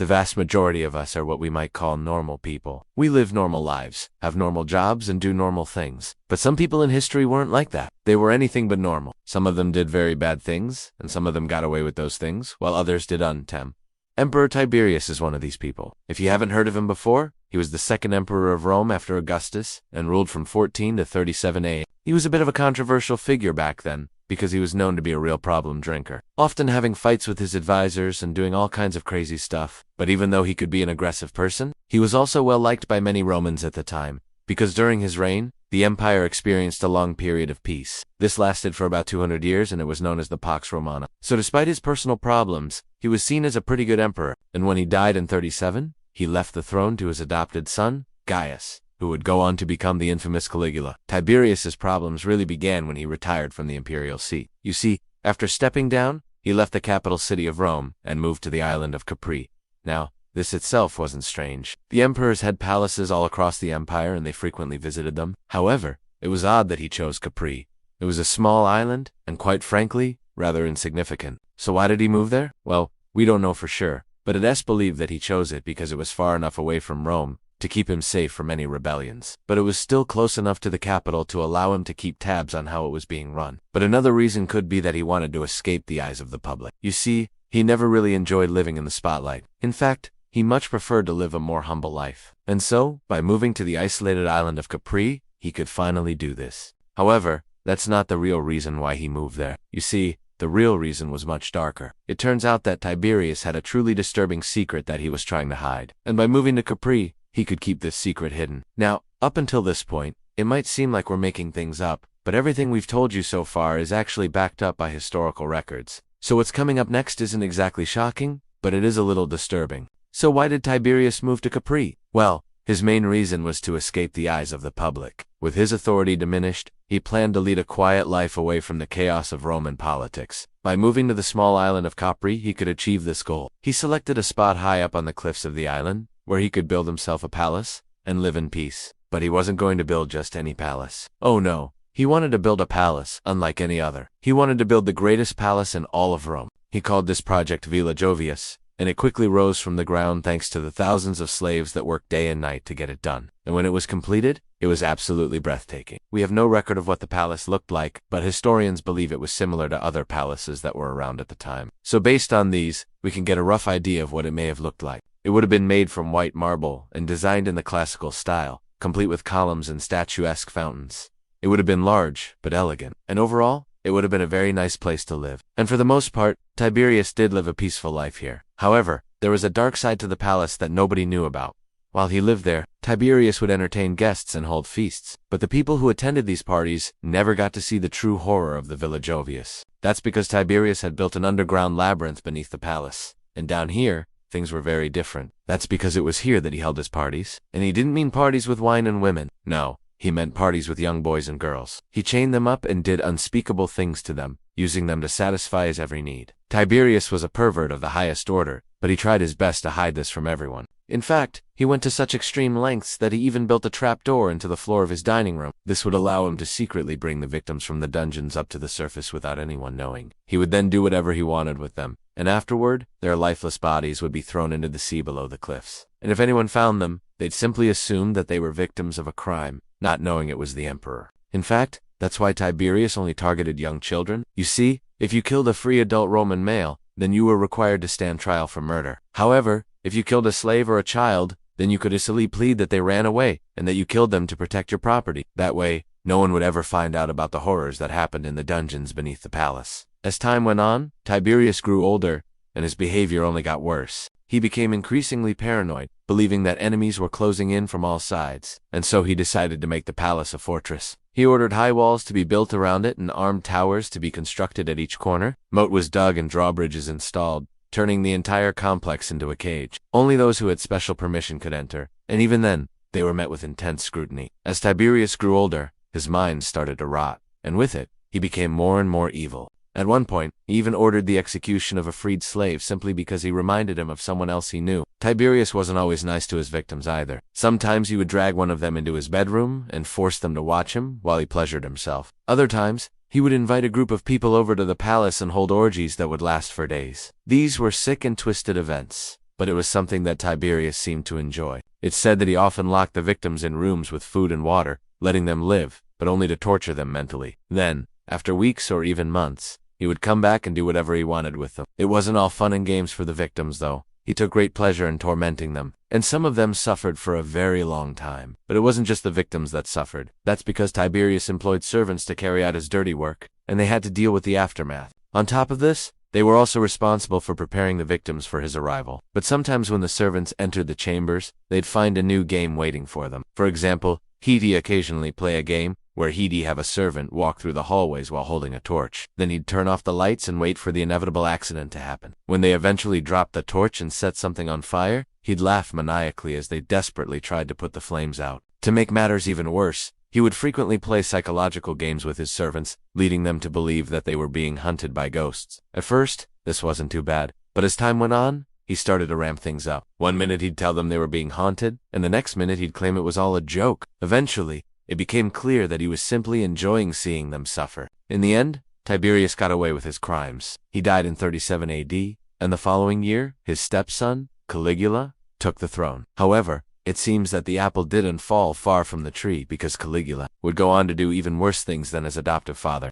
The vast majority of us are what we might call normal people. We live normal lives, have normal jobs, and do normal things. But some people in history weren't like that. They were anything but normal. Some of them did very bad things, and some of them got away with those things, while others did untem. Emperor Tiberius is one of these people. If you haven't heard of him before, he was the second emperor of Rome after Augustus, and ruled from 14 to 37 AD. He was a bit of a controversial figure back then, because he was known to be a real problem drinker, often having fights with his advisors and doing all kinds of crazy stuff. But even though he could be an aggressive person, he was also well liked by many Romans at the time, because during his reign, the empire experienced a long period of peace. This lasted for about 200 years, and it was known as the Pax Romana. So despite his personal problems, he was seen as a pretty good emperor, and when he died in 37, he left the throne to his adopted son, Gaius, who would go on to become the infamous Caligula. Tiberius's problems really began when he retired from the imperial seat. You see, after stepping down, he left the capital city of Rome and moved to the island of Capri. Now, this itself wasn't strange. The emperors had palaces all across the empire and they frequently visited them. However, it was odd that he chose Capri. It was a small island, and quite frankly, rather insignificant. So why did he move there? Well, we don't know for sure, but it is believed that he chose it because it was far enough away from Rome to keep him safe from any rebellions. But it was still close enough to the capital to allow him to keep tabs on how it was being run. But another reason could be that he wanted to escape the eyes of the public. You see, he never really enjoyed living in the spotlight. In fact, he much preferred to live a more humble life. And so, by moving to the isolated island of Capri, he could finally do this. However, that's not the real reason why he moved there. You see, the real reason was much darker. It turns out that Tiberius had a truly disturbing secret that he was trying to hide. And by moving to Capri, he could keep this secret hidden. Now, up until this point, it might seem like we're making things up, but everything we've told you so far is actually backed up by historical records. So what's coming up next isn't exactly shocking, but it is a little disturbing. So why did Tiberius move to Capri? Well, his main reason was to escape the eyes of the public. With his authority diminished, he planned to lead a quiet life away from the chaos of Roman politics. By moving to the small island of Capri, he could achieve this goal. He selected a spot high up on the cliffs of the island, where he could build himself a palace and live in peace. But he wasn't going to build just any palace. Oh no, he wanted to build a palace unlike any other. He wanted to build the greatest palace in all of Rome. He called this project Villa Jovis, and it quickly rose from the ground thanks to the thousands of slaves that worked day and night to get it done. And when it was completed, it was absolutely breathtaking. We have no record of what the palace looked like, but historians believe it was similar to other palaces that were around at the time. So based on these, we can get a rough idea of what it may have looked like. It would have been made from white marble and designed in the classical style, complete with columns and statuesque fountains. It would have been large, but elegant, and overall, it would have been a very nice place to live. And for the most part, Tiberius did live a peaceful life here. However, there was a dark side to the palace that nobody knew about. While he lived there, Tiberius would entertain guests and hold feasts, but the people who attended these parties never got to see the true horror of the Villa Jovis. That's because Tiberius had built an underground labyrinth beneath the palace, and down here, things were very different. That's because it was here that he held his parties, and he didn't mean parties with wine and women. No, he meant parties with young boys and girls. He chained them up and did unspeakable things to them, using them to satisfy his every need. Tiberius was a pervert of the highest order, but he tried his best to hide this from everyone. In fact, he went to such extreme lengths that he even built a trapdoor into the floor of his dining room. This would allow him to secretly bring the victims from the dungeons up to the surface without anyone knowing. He would then do whatever he wanted with them, and afterward, their lifeless bodies would be thrown into the sea below the cliffs. And if anyone found them, they'd simply assume that they were victims of a crime, not knowing it was the emperor. In fact, that's why Tiberius only targeted young children. You see, if you killed a free adult Roman male, then you were required to stand trial for murder. However, if you killed a slave or a child, then you could easily plead that they ran away and that you killed them to protect your property. That way, no one would ever find out about the horrors that happened in the dungeons beneath the palace. As time went on, Tiberius grew older, and his behavior only got worse. He became increasingly paranoid, believing that enemies were closing in from all sides, and so he decided to make the palace a fortress. He ordered high walls to be built around it and armed towers to be constructed at each corner. Moat was dug and drawbridges installed, turning the entire complex into a cage. Only those who had special permission could enter, and even then, they were met with intense scrutiny. As Tiberius grew older, his mind started to rot, and with it, he became more and more evil. At one point, he even ordered the execution of a freed slave simply because he reminded him of someone else he knew. Tiberius wasn't always nice to his victims either. Sometimes he would drag one of them into his bedroom and force them to watch him while he pleasured himself. Other times, he would invite a group of people over to the palace and hold orgies that would last for days. These were sick and twisted events, but it was something that Tiberius seemed to enjoy. It's said that he often locked the victims in rooms with food and water, letting them live, but only to torture them mentally. Then, after weeks or even months, he would come back and do whatever he wanted with them. It wasn't all fun and games for the victims, though. He took great pleasure in tormenting them, and some of them suffered for a very long time. But it wasn't just the victims that suffered. That's because Tiberius employed servants to carry out his dirty work, and they had to deal with the aftermath. On top of this, they were also responsible for preparing the victims for his arrival. But sometimes when the servants entered the chambers, they'd find a new game waiting for them. For example, he'd occasionally play a game where he'd have a servant walk through the hallways while holding a torch. Then he'd turn off the lights and wait for the inevitable accident to happen. When they eventually dropped the torch and set something on fire, he'd laugh maniacally as they desperately tried to put the flames out. To make matters even worse, he would frequently play psychological games with his servants, leading them to believe that they were being hunted by ghosts. At first, this wasn't too bad, but as time went on, he started to ramp things up. One minute he'd tell them they were being haunted, and the next minute he'd claim it was all a joke. Eventually, it became clear that he was simply enjoying seeing them suffer. In the end, Tiberius got away with his crimes. He died in 37 AD, and the following year, his stepson, Caligula, took the throne. However, it seems that the apple didn't fall far from the tree because Caligula would go on to do even worse things than his adoptive father.